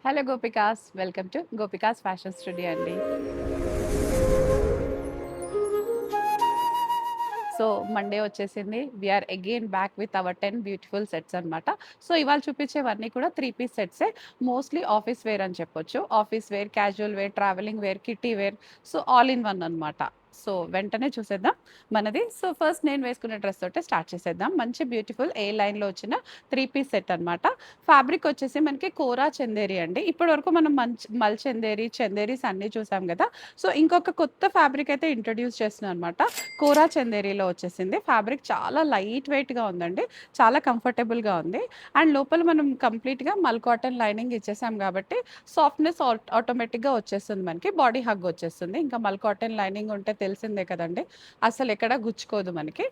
Hello Gopika's, welcome to Gopika's fashion studio అండి. So Monday వచ్చేసింది. We are again back with our 10 beautiful sets అనమాట. So ఇవాళ చూపించేవన్నీ కూడా 3 పీస్ సెట్సే. మోస్ట్లీ ఆఫీస్ వేర్ అని చెప్పొచ్చు. Office wear, casual wear, travelling wear, kitty wear, so all in one అనమాట. సో వెంటనే చూసేద్దాం మనది. సో ఫస్ట్ నేను వేసుకున్న డ్రెస్ తోటే స్టార్ట్ చేసేద్దాం. మంచి బ్యూటిఫుల్ ఏ లైన్లో వచ్చిన 3 పీస్ సెట్ అనమాట. ఫ్యాబ్రిక్ వచ్చేసి మనకి కోరా చందేరి అండి. ఇప్పటి వరకు మనం మల్ చందేరి, చందేరీస్ అన్నీ చూసాం కదా. సో ఇంకొక కొత్త ఫ్యాబ్రిక్ అయితే ఇంట్రడ్యూస్ చేస్తున్నాం అనమాట. కోరా చందేరిలో వచ్చేసింది. ఫ్యాబ్రిక్ చాలా లైట్ వెయిట్‌గా ఉందండి. చాలా కంఫర్టబుల్‌గా ఉంది. అండ్ లోపల మనం కంప్లీట్‌గా మల్ కాటన్ లైనింగ్ ఇచ్చేసాం కాబట్టి సాఫ్ట్‌నెస్ ఆటోమేటిక్‌గా వచ్చేస్తుంది మనకి. బాడీ హగ్ వచ్చేస్తుంది. ఇంకా మల్ కాటన్ లైనింగ్ ఉంటే తెలిసిందే కదండీ! అసలెక్కడ గుచ్చుకోదు మనకి.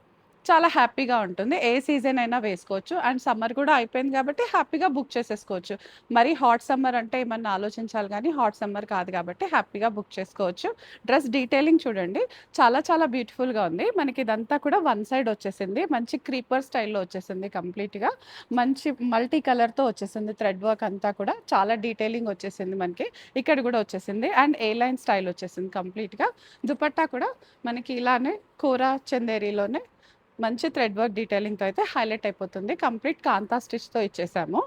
చాలా హ్యాపీగా ఉంటుంది. ఏ సీజన్ అయినా వేసుకోవచ్చు. అండ్ సమ్మర్ కూడా అయిపోయింది కాబట్టి హ్యాపీగా బుక్ చేసేసుకోవచ్చు. మరి హాట్ సమ్మర్ అంటే ఏమన్నా ఆలోచించాలి గానీ, హాట్ సమ్మర్ కాదు కాబట్టి హ్యాపీగా బుక్ చేసుకోవచ్చు. డ్రెస్ డీటెయిలింగ్ చూడండి. చాలా చాలా బ్యూటిఫుల్‌గా ఉంది. మనకి ఇదంతా కూడా వన్ సైడ్ వచ్చేసింది. మంచి క్రీపర్ స్టైల్‌లో వచ్చేసింది కంప్లీట్‌గా. మంచి మల్టీ కలర్‌తో వచ్చేసింది. థ్రెడ్ వర్క్ అంతా కూడా చాలా డీటెయిలింగ్ వచ్చేసింది మనకి. ఇక్కడ కూడా వచ్చేసింది. అండ్ ఏ లైన్ స్టైల్ వచ్చేసింది కంప్లీట్‌గా. దుపట్టా కూడా మనకి ఇలానే కోరా చందేరిలోనే మంచి థ్రెడ్ వర్క్ డీటెయిలింగ్‌తో అయితే హైలైట్ అయిపోతుంది. కంప్లీట్ కాంతా స్టిచ్‌తో ఇచ్చేసాము.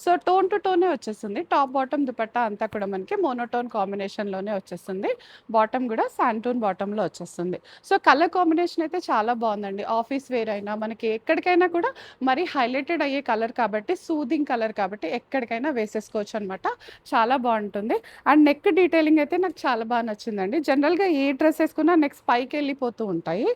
సో టోన్ టు టోనే వచ్చేస్తుంది. టాప్, బాటమ్ దుపట్టా అంతా కూడా మనకి మోనోటోన్ కాంబినేషన్‌లోనే వచ్చేస్తుంది. బాటమ్ కూడా శాంటూన్ బాటమ్‌లో వచ్చేస్తుంది. సో కలర్ కాంబినేషన్ అయితే చాలా బావుందండి. ఆఫీస్ వేర్ అయినా మనకి ఎక్కడికైనా కూడా మరి హైలైటెడ్ అయ్యే కలర్ కాబట్టి, సూదింగ్ కలర్ కాబట్టి ఎక్కడికైనా వేసేసుకోవచ్చనమాట. చాలా బావుంటుంది. అండ్ నెక్ డీటెయిలింగ్ అయితే నాకు చాలా బా నచ్చిందండి. జనరల్‌గా ఏ డ్రెస్ ఏసుకున్నా నెక్స్ పైకెళ్ళిపోతూ ఉంటాయి.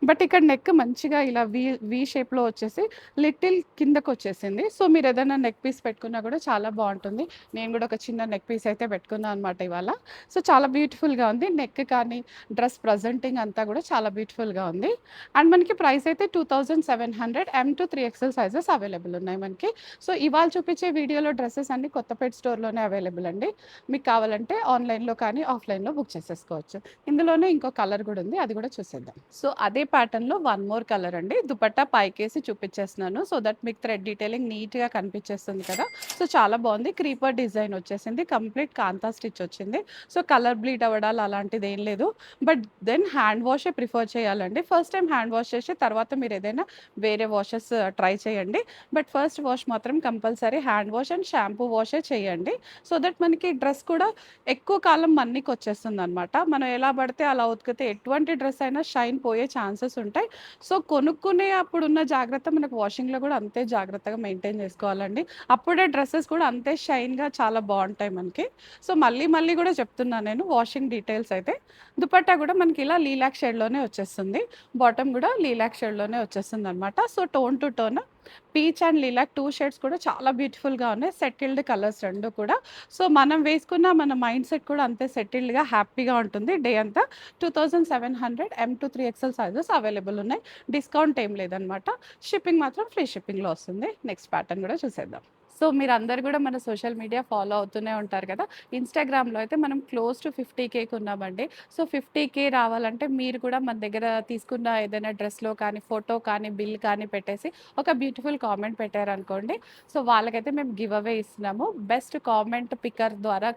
బట్ ఇక్కడ నెక్ మంచిగా ఇలా వి షేప్‌లో వచ్చేసి లిటిల్ కిందకొచ్చేసింది. సో మీరేదైనా నెక్ పీస్ పెట్టుకున్నా కూడా చాలా బావుంటుంది. నేను కూడా ఒక చిన్న నెక్ పీస్ అయితే పెట్టుకున్నా అనమాట ఇవాళ. సో చాలా బ్యూటిఫుల్‌గా ఉంది. నెక్ కానీ, డ్రెస్ ప్రెజెంటింగ్ అంతా కూడా చాలా బ్యూటిఫుల్‌గా ఉంది. అండ్ మనకి ప్రైస్ అయితే 2700 M-3 ఎక్సెల్ సైజెస్ అవైలబుల్ ఉన్నాయి మనకి. సో ఇవాళ చూపించే వీడియోలో డ్రెసెస్ అన్నీ కొత్తపేట స్టోర్‌లోనే అవైలబుల్ అండి. మీకు కావాలంటే ఆన్‌లైన్‌లో కానీ, ఆఫ్‌లైన్‌లో బుక్ చేసేసుకోవచ్చు. ఇందులోనే ఇంకో కలర్ కూడా ఉంది. అది కూడా చూసేద్దాం. సో అదే ప్యాటర్న్‌లో వన్ మోర్ కలర్ అండి. దుపట్టా పైకేసి చూపించేస్తున్నాను. సో దట్ మీకు థ్రెడ్ డీటెయిలింగ్ నీట్‌గా కనిపించేస్తుంది కదా. సో చాలా బాగుంది. క్రీపర్ డిజైన్ వచ్చేసింది. కంప్లీట్ కాంతా స్టిచ్ వచ్చింది. సో కలర్ బ్లీడ్ అవ్వడాలు అలాంటిది ఏం లేదు. బట్ దెన్ హ్యాండ్ వాషే ప్రిఫర్ చేయాలండి. ఫస్ట్ టైం హ్యాండ్ వాష్ చేసి తర్వాత మీరు ఏదైనా వేరే వాషెస్ ట్రై చేయండి. బట్ ఫస్ట్ వాష్ మాత్రం compulsory hand wash and shampoo వాషే చేయండి. సో దట్ మనకి డ్రెస్ కూడా ఎక్కువ కాలం మన్నికొచ్చేస్తుందనమాట. మనం ఎలా పడితే అలా ఉతికితే ఎటువంటి డ్రెస్ అయినా షైన్ పోయే ఛాన్సెస్ ఉంటాయి. సో కొనుక్కునే అప్పుడున్న జాగ్రత్త మనకు వాషింగ్‌లో కూడా అంతే జాగ్రత్తగా మెయింటైన్ చేసుకోవాలండి. అప్పుడే డ్రెసెస్ కూడా అంతే షైన్‌గా చాలా బావుంటాయి మనకి. సో మళ్ళీ మళ్ళీ కూడా చెప్తున్నా నేను వాషింగ్ డీటెయిల్స్ అయితే. దుపట్టా కూడా మనకి ఇలా లీలాక్ షేడ్‌లోనే వచ్చేస్తుంది. బాటమ్ కూడా లీలాక్ షేడ్‌లోనే వచ్చేస్తుందనమాట. So tone to tone peach and lilac 2 shades కూడా చాలా బ్యూటిఫుల్‌గా ఉన్నాయి. సెటిల్డ్ కలర్స్ 2 కూడా. సో మనం వేసుకున్న మన మైండ్ సెట్ కూడా అంతే సెటిల్డ్‌గా హ్యాపీగా ఉంటుంది డే అంతా. 2700 M-3 ఎక్సెల్ సైజెస్ అవైలబుల్ ఉన్నాయి. డిస్కౌంట్ ఏం లేదనమాట. షిప్పింగ్ మాత్రం ఫ్రీ షిప్పింగ్‌లో వస్తుంది. నెక్స్ట్ ప్యాటర్న్ కూడా చూసేద్దాం. సో మీరందరూ కూడా మన సోషల్ మీడియా ఫాలో అవుతూనే ఉంటారు కదా. ఇన్‌స్టాగ్రామ్‌లో అయితే మనం క్లోజ్ టు 50,000కి ఉన్నామండి. సో 50,000 రావాలంటే మీరు కూడా మన దగ్గర తీసుకున్న ఏదైనా డ్రెస్‌లో కానీ, ఫోటో కానీ, బిల్ కానీ పెట్టేసి ఒక బ్యూటిఫుల్ కామెంట్ పెట్టారనుకోండి. సో వాళ్ళకైతే మేము గివ్ అవే ఇస్తున్నాము. బెస్ట్ కామెంట్ పిక్కర్ ద్వారా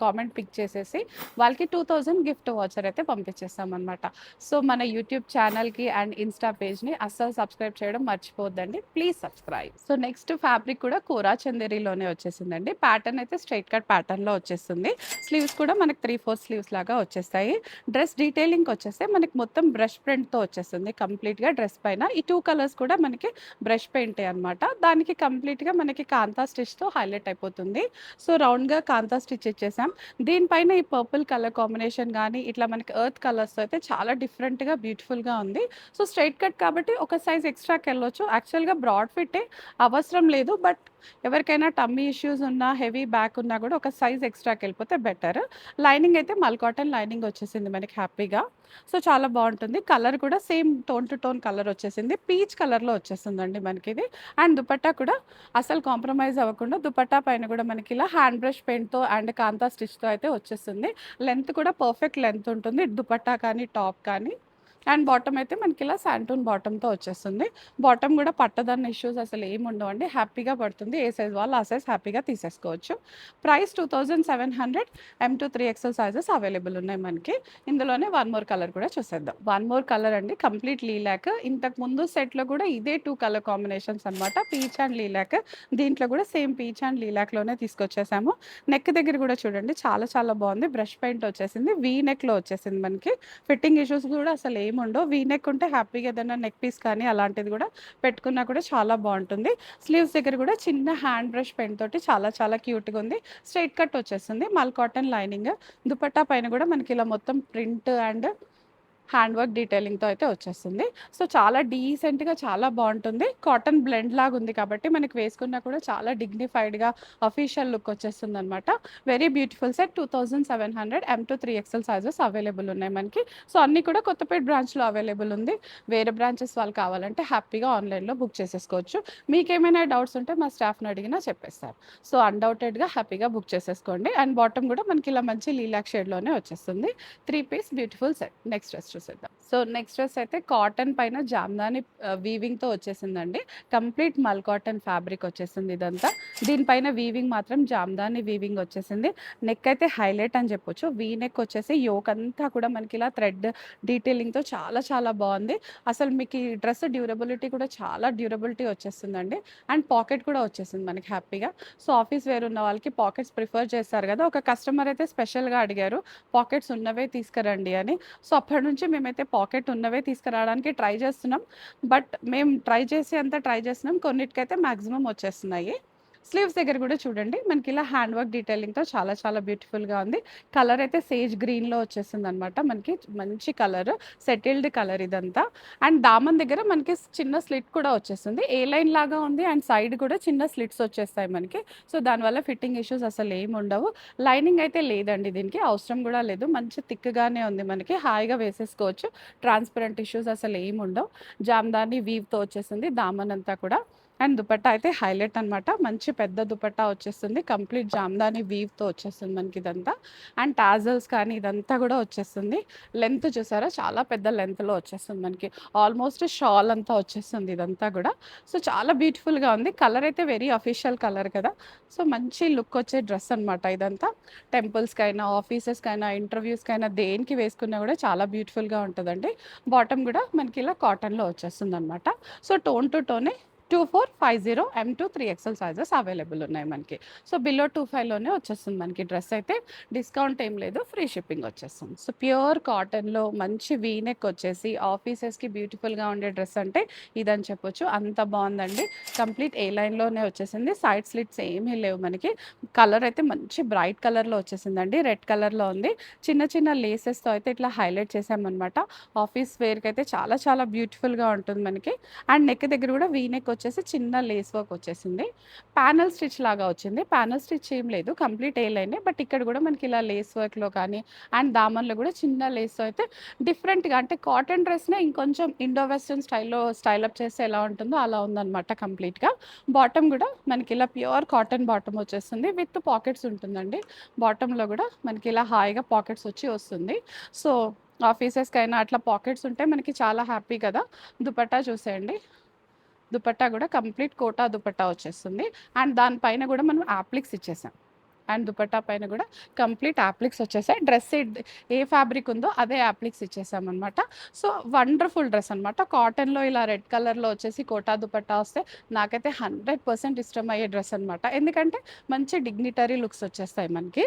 కామెంట్ పిక్ చేసేసి వాళ్ళకి 2000 గిఫ్ట్ వౌచర్ అయితే పంపించేస్తామనమాట. సో మన యూట్యూబ్ ఛానల్‌కి అండ్ ఇన్‌స్టా పేజ్‌ని అస్సలు సబ్స్క్రైబ్ చేయడం మర్చిపోవద్దండి. Please subscribe. So next fabric కూడా కోరా చందేరిలోనే వచ్చేసిందండి. ప్యాటర్న్ అయితే స్ట్రెయిట్ కట్ ప్యాటర్న్‌లో వచ్చేస్తుంది. స్లీవ్స్ కూడా మనకి 3/4 స్లీవ్స్ లాగా వచ్చేస్తాయి. డ్రెస్ డీటెయిలింగ్‌కి వచ్చేస్తే మనకి మొత్తం బ్రష్ ప్రింట్‌తో వచ్చేస్తుంది కంప్లీట్‌గా డ్రెస్ పైన. ఈ 2 కలర్స్ కూడా మనకి బ్రష్ పెయింటే అనమాట. దానికి కంప్లీట్‌గా మనకి కాంతా స్టిచ్‌తో హైలైట్ అయిపోతుంది. సో రౌండ్‌గా కాంతా స్టిచ్ ఇచ్చేసాం. దీనిపైన ఈ పర్పుల్ కలర్ కాంబినేషన్ గానీ, ఇట్లా మనకి ఎర్త్ కలర్స్‌తో అయితే చాలా డిఫరెంట్‌గా బ్యూటిఫుల్‌గా ఉంది. సో స్ట్రెయిట్ కట్ కాబట్టి ఒక సైజ్ ఎక్స్‌ట్రాకెళ్ళొచ్చు. యాక్చువల్‌గా బ్రాడ్ ఫిట్టే అవసరం లేదు. బట్ ఎవరికైనా టమ్మీ ఇష్యూస్ ఉన్నా, హెవీ బ్యాక్ ఉన్నా కూడా ఒక సైజ్ ఎక్స్‌ట్రాకెళ్ళిపోతే బెటర్. లైనింగ్ అయితే మల్ కాటన్ లైనింగ్ వచ్చేసింది మనకి హ్యాపీగా. సో చాలా బావుంటుంది. కలర్ కూడా same tone to tone colour వచ్చేసింది. పీచ్ కలర్‌లో వచ్చేస్తుందండి మనకిది. అండ్ దుపట్టా కూడా అసలు కాంప్రమైజ్ అవ్వకుండా దుపట్టా పైన కూడా మనకి ఇలా హ్యాండ్ బ్రష్ పెయింట్‌తో అండ్ కాంతా స్టిచ్‌తో అయితే వచ్చేస్తుంది. లెంత్ కూడా పర్ఫెక్ట్ లెంత్ ఉంటుంది. దుపట్టా కానీ, టాప్ కానీ. అండ్ బాటమ్ అయితే మనకి ఇలా శాంటూన్ బాటమ్‌తో వచ్చేస్తుంది. బాటమ్ గూడా పట్టదన్న ఇష్యూస్ అసలు ఏమి ఉండవండి. హ్యాపీగా పడుతుంది. ఏ సైజ్ వాళ్ళు ఆ సైజ్ హ్యాపీగా తీసేసుకోవచ్చు. Price 2700 M-3 XL sizes available ఉన్నాయి మనకి. ఇందులోనే వన్ మోర్ కలర్ కూడా చూసేద్దాం. వన్ మోర్ కలర్ అండి కంప్లీట్ లీలాక్. ఇంతకు ముందు సెట్‌లో కూడా ఇదే 2 కలర్ కాంబినేషన్స్ అనమాట. Peach and lilac. దీంట్లో కూడా సేమ్ పీచ్ అండ్ లీలాక్‌లోనే తీసుకొచ్చేసాము. నెక్ దగ్గర కూడా చూడండి చాలా చాలా బాగుంది. బ్రష్ పెయింట్ వచ్చేసింది. వీ నెక్‌లో వచ్చేసింది మనకి. ఫిట్టింగ్ ఇష్యూస్ కూడా అసలు ఏముండవు. వీ నెక్ ఉంటే హ్యాపీగా ఏదైనా నెక్ పీస్ కానీ అలాంటిది కూడా పెట్టుకున్నా కూడా చాలా బాగుంటుంది. స్లీవ్స్ దగ్గర కూడా చిన్న హ్యాండ్ బ్రష్ పెన్ తోటి చాలా చాలా క్యూట్‌గా ఉంది. స్ట్రెయిట్ కట్ వచ్చేస్తుంది. మల్ కాటన్ లైనింగ్. దుపట్టా పైన కూడా మనకి ఇలా మొత్తం ప్రింట్ అండ్ హ్యాండ్ వర్క్ డీటెయిలింగ్‌తో అయితే వచ్చేస్తుంది. సో, చాలా డీసెంట్‌గా చాలా బావుంటుంది. కాటన్ బ్లెండ్ లాగా ఉంది కాబట్టి మనకి వేసుకున్నా కూడా చాలా డిగ్నిఫైడ్‌గా అఫీషియల్ లుక్ వచ్చేస్తుందనమాట. Very beautiful set 2700 M-3 XL sizes available ఉన్నాయి మనకి. సో, అన్నీ కూడా కొత్తపేట బ్రాంచ్‌లో అవైలబుల్ ఉంది. వేరే బ్రాంచెస్ వాళ్ళు కావాలంటే హ్యాపీగా ఆన్‌లైన్‌లో బుక్ చేసేసుకోవచ్చు. మీకేమైనా డౌట్స్ ఉంటే మా స్టాఫ్‌ని అడిగినా చెప్పేస్తారు. సో, అన్‌డౌటెడ్‌గా హ్యాపీగా బుక్ చేసేసుకోండి. అండ్ బాటమ్ కూడా మనకి ఇలా మంచి లీలాక్ షేడ్‌లోనే వచ్చేస్తుంది. 3 piece beautiful set. Next dress చూసేద్దాం. సో, నెక్స్ట్ డ్రెస్ అయితే కాటన్ పైన జామ్దాని వీవింగ్‌తో వచ్చేసిందండి. కంప్లీట్ మల్ కాటన్ ఫ్యాబ్రిక్ వచ్చేసింది ఇదంతా. దీనిపైన వీవింగ్ మాత్రం జామ్దాని వీవింగ్ వచ్చేసింది. నెక్ అయితే హైలైట్ అని చెప్పొచ్చు. వీ నెక్ వచ్చేసి యోక్ అంతా కూడా మనకి ఇలా థ్రెడ్ డీటెయిలింగ్‌తో చాలా చాలా బాగుంది. అసలు మీకు ఈ డ్రెస్ డ్యూరబిలిటీ కూడా చాలా డ్యూరబిలిటీ వచ్చేస్తుందండి. అండ్ పాకెట్ కూడా వచ్చేసింది మనకి హ్యాపీగా. సో, ఆఫీస్ వేర్ ఉన్న వాళ్ళకి పాకెట్స్ ప్రిఫర్ చేస్తారు కదా! ఒక కస్టమర్ అయితే స్పెషల్‌గా అడిగారు. పాకెట్స్ ఉన్నవే తీసుకురండి అని. సో, అప్పటినుంచి మేమైతే పాకెట్ ఉన్నవే తీసుకురావడానికి ట్రై చేస్తున్నాం. బట్ మేము ట్రై చేస్తున్నాం. కొన్నిటికైతే మాక్సిమం వచ్చేస్తున్నాయి. స్లీవ్స్ దగ్గర కూడా చూడండి. మనకి ఇలా హ్యాండ్ వర్క్ డీటెయిలింగ్‌తో చాలా చాలా బ్యూటిఫుల్‌గా ఉంది. కలర్ అయితే సేజ్ గ్రీన్‌లో వచ్చేసిందనమాట. మనకి మంచి కలర్, సెటిల్డ్ కలర్ ఇదంతా. అండ్ దామన్ దగ్గర మనకి చిన్న స్లిట్ కూడా వచ్చేస్తుంది. ఏ లైన్ లాగా ఉంది అండ్ సైడ్ కూడా చిన్న స్లిట్స్ వచ్చేస్తాయి మనకి. సో, దానివల్ల ఫిట్టింగ్ ఇష్యూస్ అసలు ఏమి ఉండవు. లైనింగ్ అయితే లేదండి దీనికి. అవసరం కూడా లేదు. మంచి థిక్‌గానే ఉంది మనకి. హాయిగా వేసేసుకోవచ్చు. ట్రాన్స్‌పరెంట్ ఇష్యూస్ అసలు ఏమి ఉండవు. జామ్దాని వీవ్‌తో వచ్చేసింది దామన్ అంతా కూడా. అండ్ దుపట్టా అయితే హైలైట్ అనమాట. మంచి పెద్ద దుపట్టా వచ్చేస్తుంది. కంప్లీట్ జామ్దాని వీవ్‌తో వచ్చేస్తుంది మనకి ఇదంతా. అండ్ టాజల్స్ కానీ ఇదంతా కూడా వచ్చేస్తుంది. లెంత్ చూసారా చాలా పెద్ద లెంత్‌లో వచ్చేస్తుంది మనకి. ఆల్మోస్ట్ షాల్ అంతా వచ్చేస్తుంది ఇదంతా కూడా. సో, చాలా బ్యూటిఫుల్‌గా ఉంది. కలర్ అయితే వెరీ అఫీషియల్ కలర్ కదా! సో, మంచి లుక్ వచ్చే డ్రెస్ అనమాట ఇదంతా. టెంపుల్స్‌కైనా, ఆఫీసెస్‌కైనా, ఇంటర్వ్యూస్‌కైనా దేనికి వేసుకున్నా కూడా చాలా బ్యూటిఫుల్‌గా ఉంటదండి. బాటమ్ కూడా మనకి ఇలా కాటన్‌లో వచ్చేస్తుందనమాట. సో, టోన్ టు టోనే 2450 M-3 ఎక్సెల్ సైజెస్ అవైలబుల్ ఉన్నాయి మనకి. సో, బిలో 25లోనే వచ్చేస్తుంది మనకి డ్రెస్ అయితే. డిస్కౌంట్ ఏం లేదు. ఫ్రీ షిప్పింగ్ వచ్చేస్తుంది. సో, ప్యూర్ కాటన్‌లో మంచి వీ నెక్ వచ్చేసి ఆఫీసెస్‌కి బ్యూటిఫుల్‌గా ఉండే డ్రెస్ అంటే ఇదని చెప్పొచ్చు. అంత బావుందండి. కంప్లీట్ ఏ లైన్‌లోనే వచ్చేసింది. సైడ్ స్లిట్స్ ఏమీ లేవు మనకి. కలర్ అయితే మంచి బ్రైట్ కలర్‌లో వచ్చేసిందండి. రెడ్ కలర్‌లో ఉంది. చిన్న చిన్న లేసెస్‌తో అయితే ఇట్లా హైలైట్ చేశామనమాట. ఆఫీస్ వేర్‌కి అయితే చాలా చాలా బ్యూటిఫుల్‌గా ఉంటుంది మనకి. అండ్ నెక్ దగ్గర కూడా వీ నెక్ వచ్చేసి చిన్న లేస్ వర్క్ వచ్చేసింది. ప్యానెల్ స్టిచ్ లాగా వచ్చింది. ప్యానెల్ స్టిచ్ ఏం లేదు. Complete A లైనే. బట్ ఇక్కడ కూడా మనకి ఇలా లేస్ వర్క్‌లో కానీ అండ్ దామన్‌లో కూడా చిన్న లేస్‌తో అయితే డిఫరెంట్‌గా అంటే కాటన్ డ్రెస్‌నే ఇంకొంచెం ఇండో వెస్టర్న్ స్టైల్‌లో స్టైల్ అప్ చేస్తే ఎలా ఉంటుందో అలా ఉందనమాట కంప్లీట్‌గా. బాటమ్ కూడా మనకి ఇలా ప్యూర్ కాటన్ బాటమ్ వచ్చేస్తుంది. విత్ పాకెట్స్ ఉంటుందండి. బాటమ్‌లో కూడా మనకి ఇలా హాయిగా పాకెట్స్ వచ్చి వస్తుంది. సో, ఆఫీసెస్‌కైనా అట్లా పాకెట్స్ ఉంటే మనకి చాలా హ్యాపీ కదా! దుపట్టా చూసేయండి. దుపట్టా గూడా కంప్లీట్ కోటా దుపట్టా వచ్చేస్తుంది. అండ్ దాని పైన గూడా మనం అప్లిక్స్ ఇచ్చేసాం. అండ్ దుపట్టా పైన గూడా కంప్లీట్ అప్లిక్స్ వచ్చేసాయి. డ్రెస్ ఏ ఫ్యాబ్రిక్ ఉందో అదే అప్లిక్స్ ఇచ్చేసామనమాట. సో, వండర్‌ఫుల్ డ్రెస్ అనమాట. కాటన్‌లో ఇలా రెడ్ కలర్‌లో వచ్చేసి కోటా దుపట్టా వస్తే నాకైతే 100% ఇష్టమయ్యే డ్రెస్ అనమాట. ఎందుకంటే మంచి డిగ్నిటరీ లుక్స్ వచ్చేస్తాయి మనకి.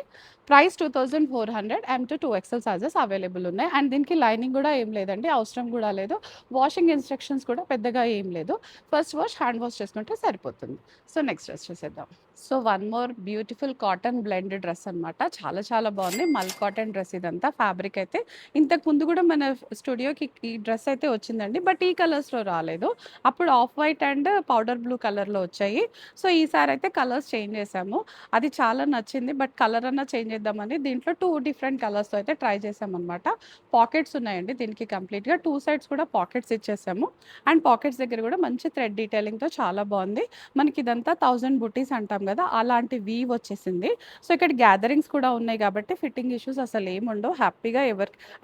Price 2400 M-2 XL sizes available ఉన్నాయి. అండ్ దీనికి లైనింగ్ గూడా ఏం లేదండి. అవసరం గూడా లేదు. వాషింగ్ ఇన్‌స్ట్రక్షన్స్ కూడా పెద్దగా ఏం లేదు. ఫస్ట్ వాష్, హ్యాండ్ వాష్ చేసుకుంటే సరిపోతుంది. సో, నెక్స్ట్ డ్రెస్ చూసేద్దాం. So, one more beautiful cotton blend dress అనమాట. చాలా చాలా బాగుంది. మల్ కాటన్ డ్రెస్ ఇదంతా. ఫ్యాబ్రిక్ అయితే ఇంతకు ముందు కూడా మన స్టూడియోకి ఈ డ్రెస్ అయితే వచ్చిందండి. బట్ ఈ కలర్స్‌లో రాలేదు. అప్పుడు off white and powder blue కలర్‌లో వచ్చాయి. సో, ఈసారి అయితే కలర్స్ చేంజ్ చేసాము. అది చాలా నచ్చింది. బట్ కలర్ అన్నా చేంజ్ చేద్దామని దీంట్లో 2 డిఫరెంట్ కలర్స్‌తో అయితే ట్రై చేసామనమాట. పాకెట్స్ ఉన్నాయండి దీనికి కంప్లీట్‌గా. 2 సైడ్స్ కూడా పాకెట్స్ ఇచ్చేసాము. అండ్ పాకెట్స్ దగ్గర కూడా మంచి థ్రెడ్ డీటెయిలింగ్‌తో చాలా బాగుంది. మనకి ఇదంతా 1000 బుటీస్ అంటాం కదా, అలాంటి వీవ్ వచ్చేసింది. సో ఇక్కడ గ్యాదరింగ్స్ కూడా ఉన్నాయి కాబట్టి ఫిట్టింగ్ ఇష్యూస్ అసలు ఏముండవు. హ్యాపీగా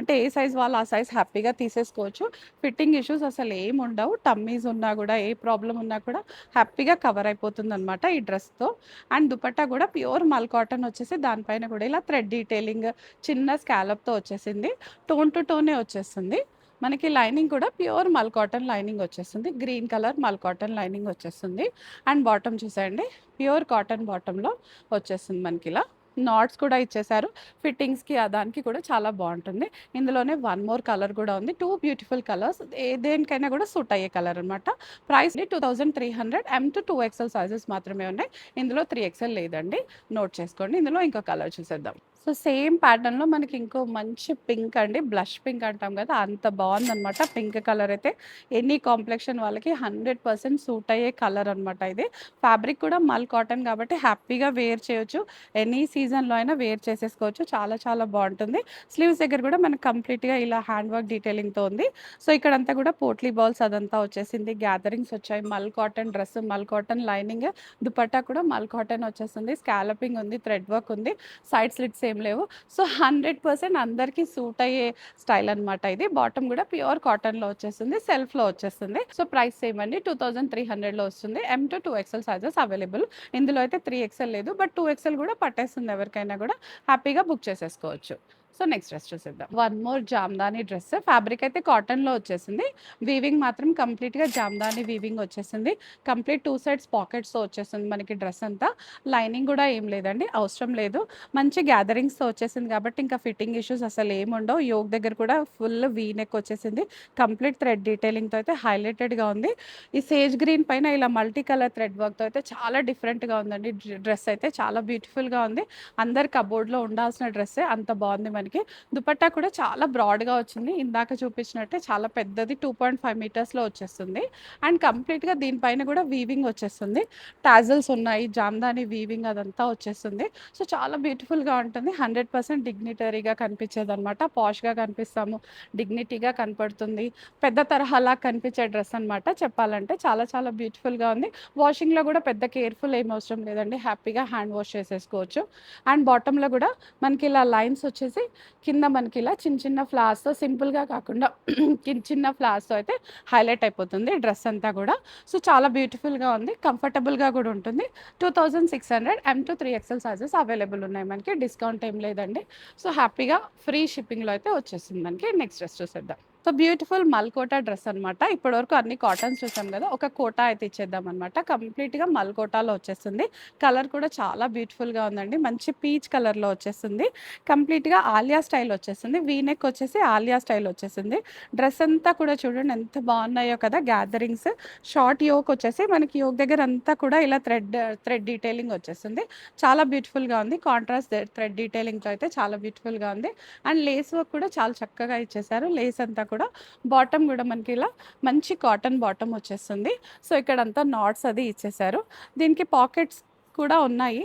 అంటే ఏ సైజ్ వాళ్ళు ఆ సైజ్ హ్యాపీగా తీసేసుకోవచ్చు. ఫిట్టింగ్ ఇష్యూస్ అసలు ఏముండవు. టమ్మీస్ ఉన్నా కూడా ఏ ప్రాబ్లం ఉన్నా కూడా హ్యాపీగా కవర్ అయిపోతుంది అనమాట ఈ డ్రెస్తో. అండ్ దుపట్టా కూడా ప్యూర్ మల్ కాటన్ వచ్చేసి దానిపైన కూడా ఇలా థ్రెడ్ డీటెయిలింగ్ చిన్న స్కాలప్తో వచ్చేసింది. టోన్ టు టోనే వచ్చేస్తుంది. మనకి లైనింగ్ కూడా ప్యూర్ మల్ కాటన్ లైనింగ్ వచ్చేస్తుంది. గ్రీన్ కలర్ మల్ కాటన్ లైనింగ్ వచ్చేస్తుంది. అండ్ బాటమ్ చూసేయండి, ప్యూర్ కాటన్ బాటంలో వచ్చేస్తుంది మనకి ఇలా. నాట్స్ కూడా ఇచ్చేసారు. ఫిట్టింగ్స్కి దానికి కూడా చాలా బాగుంటుంది. ఇందులోనే వన్ మోర్ కలర్ కూడా ఉంది. టూ బ్యూటిఫుల్ కలర్స్, దేనికైనా కూడా సూట్ అయ్యే కలర్ అనమాట. Price 2300. M to 2XL sizes మాత్రమే ఉన్నాయి. ఇందులో 3XL లేదండి, నోట్ చేసుకోండి. ఇందులో ఇంకో కలర్ చూసేద్దాం. సో సేమ్ ప్యాటర్న్లో మనకి ఇంకో మంచి పింక్ అండి, బ్లష్ పింక్ అంటాం కదా, అంత బాగుందనమాట. పింక్ కలర్ అయితే ఎనీ కాంప్లెక్షన్ వాళ్ళకి 100% సూట్ అయ్యే కలర్ అనమాట. ఇది ఫ్యాబ్రిక్ కూడా మల్ కాటన్ కాబట్టి హ్యాపీగా వేర్ చేయొచ్చు. ఎనీ సీజన్లో అయినా వేర్ చేసేసుకోవచ్చు. చాలా చాలా బాగుంటుంది. స్లీవ్స్ దగ్గర కూడా మనకి కంప్లీట్గా ఇలా హ్యాండ్ వర్క్ డీటెయిలింగ్తో ఉంది. సో ఇక్కడంతా కూడా పోట్లీ బాల్స్ అదంతా వచ్చేసింది. గ్యాదరింగ్స్ వచ్చాయి. మల్ కాటన్ డ్రెస్, మల్ కాటన్ లైనింగ్, దుపట్టా కూడా మల్ కాటన్ వచ్చేస్తుంది. స్కాలపింగ్ ఉంది, థ్రెడ్ వర్క్ ఉంది, సైడ్ స్లిట్స్ ఏం లేవు. సో 100% అందరికీ సూట్ అయ్యే స్టైల్ అనమాట ఇది. బాటమ్ కూడా ప్యూర్ కాటన్లో వచ్చేస్తుంది, సెల్ఫ్లో వచ్చేస్తుంది. సో ప్రైస్ సేమ్ అండి, 2300లో వస్తుంది. M to 2XL sizes available. ఇందులో అయితే 3XL లేదు, బట్ 2XL కూడా పట్టేస్తుంది. ఎవరికైనా కూడా హ్యాపీగా బుక్ చేసేసుకోవచ్చు. సో నెక్స్ట్ డ్రెస్ చూసేద్దాం. One more Jamdani dress. Fabric అయితే కాటన్లో వచ్చేసింది. వీవింగ్ మాత్రం కంప్లీట్గా జామ్దాని వీవింగ్ వచ్చేసింది. కంప్లీట్ 2 సైడ్స్ పాకెట్స్తో వచ్చేస్తుంది మనకి డ్రెస్ అంతా. లైనింగ్ కూడా ఏం లేదండి, అవసరం లేదు. మంచి గ్యాదరింగ్స్తో వచ్చేసింది కాబట్టి ఇంకా ఫిట్టింగ్ ఇష్యూస్ అసలు ఏముండవు. యోగ్ దగ్గర కూడా ఫుల్ వీ నెక్ వచ్చేసింది. కంప్లీట్ థ్రెడ్ డీటెయిలింగ్తో అయితే హైలైటెడ్గా ఉంది. ఈ సేజ్ గ్రీన్ పైన ఇలా మల్టీ కలర్ థ్రెడ్ వర్క్తో అయితే చాలా డిఫరెంట్గా ఉందండి. డ్రెస్ అయితే చాలా బ్యూటిఫుల్గా ఉంది. అందరు కబోర్డ్లో ఉండాల్సిన డ్రెస్సే, అంత బాగుంది మనకి. దుపట్టా కూడా చాలా బ్రాడ్గా వచ్చింది. ఇందాక చూపించినట్టే చాలా పెద్దది, 2.5 మీటర్స్లో వచ్చేస్తుంది. అండ్ కంప్లీట్గా దీనిపైన కూడా వీవింగ్ వచ్చేస్తుంది. టాజల్స్ ఉన్నాయి, జామ్దాని వీవింగ్ అదంతా వచ్చేస్తుంది. సో చాలా బ్యూటిఫుల్గా ఉంటుంది. 100% డిగ్నిటరీగా కనిపించేది అనమాట. పాష్గా కనిపిస్తాము, డిగ్నిటీగా కనపడుతుంది. పెద్ద తరహాలా కనిపించే డ్రెస్ అనమాట చెప్పాలంటే. చాలా చాలా బ్యూటిఫుల్గా ఉంది. వాషింగ్లో కూడా పెద్ద కేర్ఫుల్ ఏం అవసరం లేదండి, హ్యాపీగా హ్యాండ్ వాష్ చేసేసుకోవచ్చు. అండ్ బాటంలో కూడా మనకి ఇలా లైన్స్ వచ్చేసి కింద మనకి ఇలా చిన్న చిన్న ఫ్లవర్స్తో, సింపుల్గా కాకుండా చిన్న ఫ్లవర్స్తో అయితే హైలైట్ అయిపోతుంది డ్రెస్ అంతా కూడా. సో చాలా బ్యూటిఫుల్గా ఉంది, కంఫర్టబుల్గా కూడా ఉంటుంది. 2600. M to 3XL sizes available ఉన్నాయి మనకి. డిస్కౌంట్ ఏం లేదండి. సో హ్యాపీగా ఫ్రీ షిప్పింగ్లో అయితే వచ్చేస్తుంది మనకి. నెక్స్ట్ డ్రెస్ చూసేద్దాం. సో బ్యూటిఫుల్ మల్కోటా డ్రెస్ అనమాట. ఇప్పటివరకు అన్ని కాటన్స్ చూసాం కదా, ఒక కోటా అయితే ఇచ్చేద్దాం అనమాట. కంప్లీట్గా మల్కోటాలో వచ్చేస్తుంది. కలర్ కూడా చాలా బ్యూటిఫుల్గా ఉందండి, మంచి పీచ్ కలర్లో వచ్చేస్తుంది. కంప్లీట్గా ఆలియా స్టైల్ వచ్చేస్తుంది. వీనెక్ వచ్చేసి ఆలియా స్టైల్ వచ్చేసింది. డ్రెస్ అంతా కూడా చూడండి ఎంత బాగున్నాయో కదా. గ్యాదరింగ్స్, షార్ట్ యోక్ వచ్చేసి మనకి యోక్ దగ్గర అంతా కూడా ఇలా థ్రెడ్ డీటెయిలింగ్ వచ్చేస్తుంది. చాలా బ్యూటిఫుల్గా ఉంది. కాంట్రాస్ట్ థ్రెడ్ డీటెయిలింగ్తో అయితే చాలా బ్యూటిఫుల్గా ఉంది. అండ్ లేస్ వర్క్ కూడా చాలా చక్కగా ఇచ్చేసారు. లేస్ అంతా కూడా. బాటమ్ కూడా మనకి ఇలా మంచి కాటన్ బాటమ్ వచ్చేస్తుంది. సో ఇక్కడంతా నాట్స్ అది ఇచ్చేసారు. దీనికి పాకెట్స్ కూడా ఉన్నాయి.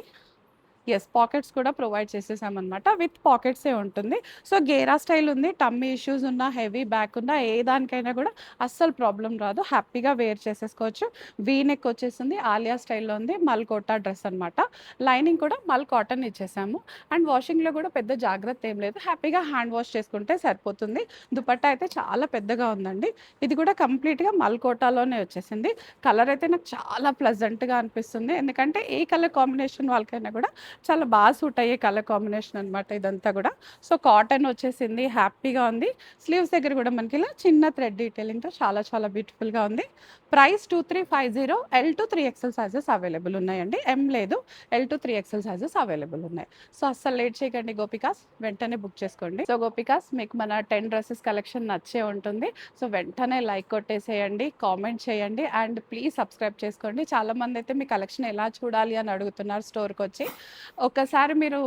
యెస్, పాకెట్స్ కూడా ప్రొవైడ్ చేసేసామనమాట. విత్ పాకెట్సే ఉంటుంది. సో గేరా స్టైల్ ఉంది. టమ్మీ ఇష్యూస్ ఉన్నా, హెవీ బ్యాక్ ఉన్నా, ఏ దానికైనా కూడా అస్సలు ప్రాబ్లం రాదు. హ్యాపీగా వేర్ చేసేసుకోవచ్చు. వీ నెక్ వచ్చేసింది, ఆలియా స్టైల్లో ఉంది. మల్కోటా డ్రెస్ అనమాట. లైనింగ్ కూడా మల్ కాటన్ ఇచ్చేసాము. అండ్ వాషింగ్లో కూడా పెద్ద జాగ్రత్త ఏం లేదు, హ్యాపీగా హ్యాండ్ వాష్ చేసుకుంటే సరిపోతుంది. దుపట్టా అయితే చాలా పెద్దగా ఉందండి. ఇది కూడా కంప్లీట్గా మల్కోటాలోనే వచ్చేసింది. కలర్ అయితే నాకు చాలా ప్లెజెంట్గా అనిపిస్తుంది. ఎందుకంటే ఏ కలర్ కాంబినేషన్ వాళ్ళకైనా కూడా చాలా బాగా సూట్ అయ్యే కలర్ కాంబినేషన్ అనమాట ఇదంతా కూడా. సో కాటన్ వచ్చేసింది, హ్యాపీగా ఉంది. స్లీవ్స్ దగ్గర కూడా మనకి ఇలా చిన్న థ్రెడ్ డీటెయిలింగ్తో చాలా చాలా బ్యూటిఫుల్గా ఉంది. Price 2350. L to 3XL sizes available ఉన్నాయండి. M లేదు, L to 3XL sizes available ఉన్నాయి. సో అస్సలు లేట్ చేయకండి గోపికాస్, వెంటనే బుక్ చేసుకోండి. సో గోపికాస్, మీకు మన 10 డ్రెస్సెస్ కలెక్షన్ నచ్చే ఉంటుంది. సో వెంటనే లైక్ కొట్టేసేయండి, కామెంట్ చేయండి, అండ్ ప్లీజ్ సబ్స్క్రైబ్ చేసుకోండి. చాలామంది అయితే మీ కలెక్షన్ ఎలా చూడాలి అని అడుగుతున్నారు స్టోర్కి వచ్చి. ఒకసారి మీరు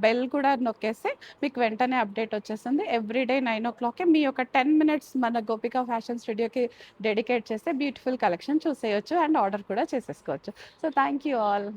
బెల్ కూడా నొక్కేస్తే మీకు వెంటనే అప్డేట్ వచ్చేస్తుంది. ఎవ్రీడే 9 o'clock మీ ఒక 10 minutes మన గోపిక ఫ్యాషన్ స్టూడియోకి డెడికేట్ చేస్తే బ్యూటిఫుల్ కలెక్షన్ చూసేయచ్చు అండ్ ఆర్డర్ కూడా చేసేసుకోవచ్చు. So thank you all.